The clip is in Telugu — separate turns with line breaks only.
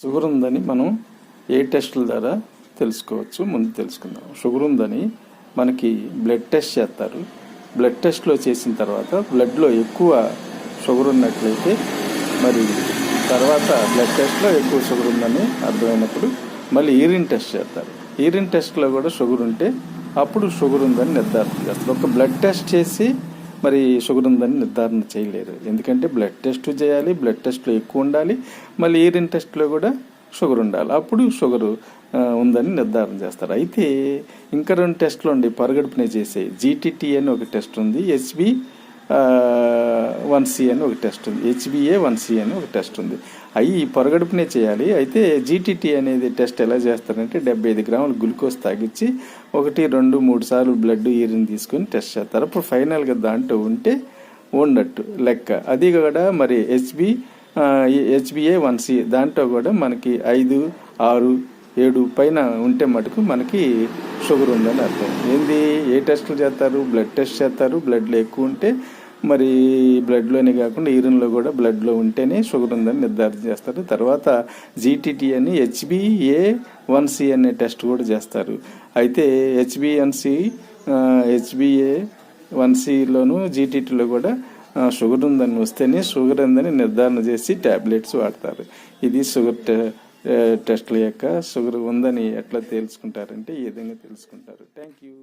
షుగర్ ఉందని మనం ఏ టెస్టుల ద్వారా తెలుసుకోవచ్చు ముందు తెలుసుకుందాం. షుగర్ ఉందని మనకి బ్లడ్ టెస్ట్ చేస్తారు. బ్లడ్ టెస్ట్లో చేసిన తర్వాత బ్లడ్లో ఎక్కువ షుగర్ ఉన్నట్లయితే మరి తర్వాత బ్లడ్ టెస్ట్లో ఎక్కువ షుగర్ ఉందని అర్థమైనప్పుడు మళ్ళీ యూరిన్ టెస్ట్ చేస్తారు. యూరిన్ టెస్ట్లో కూడా షుగర్ ఉంటే అప్పుడు షుగర్ ఉందని నిర్ధారణ చేస్తారు. ఒక బ్లడ్ టెస్ట్ చేసి మరి షుగర్ ఉందని నిర్ధారణ చేయలేరు. ఎందుకంటే బ్లడ్ టెస్ట్ చేయాలి, బ్లడ్ టెస్ట్లో ఎక్కువ ఉండాలి, మళ్ళీ యూరిన్ టెస్ట్లో కూడా షుగర్ ఉండాలి, అప్పుడు షుగర్ ఉందని నిర్ధారణ చేస్తారు. అయితే ఇంకా 2 టెస్టులు ఉండి పరగడుపునే చేసే జీటీటీ అని ఒక టెస్ట్ ఉంది, HbA1c అని ఒక టెస్ట్ ఉంది, HbA1c అని ఒక టెస్ట్ ఉంది. అవి పొరగడుపునే చేయాలి. అయితే జీటీటీ అనేది టెస్ట్ ఎలా చేస్తారంటే 75 గ్రాములు గ్లూకోజ్ తాగించి 1, 2, 3 సార్లు బ్లడ్ యూరిన్ తీసుకొని టెస్ట్ చేస్తారు. అప్పుడు ఫైనల్గా దాంట్లో ఉంటే ఉన్నట్టు లెక్క. అది కూడా మరి HbA1c దాంట్లో కూడా మనకి 5, 6, 7 పైన ఉంటే మటుకు మనకి షుగర్ ఉందని అర్థం. ఏంది, ఏ టెస్టులు చేస్తారు? బ్లడ్ టెస్ట్ చేస్తారు. బ్లడ్లో ఎక్కువ ఉంటే మరి బ్లడ్లోనే కాకుండా యూరిన్లో కూడా బ్లడ్లో ఉంటేనే షుగర్ ఉందని నిర్ధారణ చేస్తారు. తర్వాత జీటీటీ అని HbA1c అనే టెస్ట్ కూడా చేస్తారు. అయితే HbA1cలోను జీటీటీలో కూడా షుగర్ ఉందని వస్తేనే షుగర్ ఉందని నిర్ధారణ చేసి ట్యాబ్లెట్స్ వాడతారు. ఇది షుగర్ టెస్ట్ల యొక్క షుగర్ ఉందని ఎట్లా తెలుసుకుంటారంటే ఈ విధంగా తెలుసుకుంటారు. Thank you.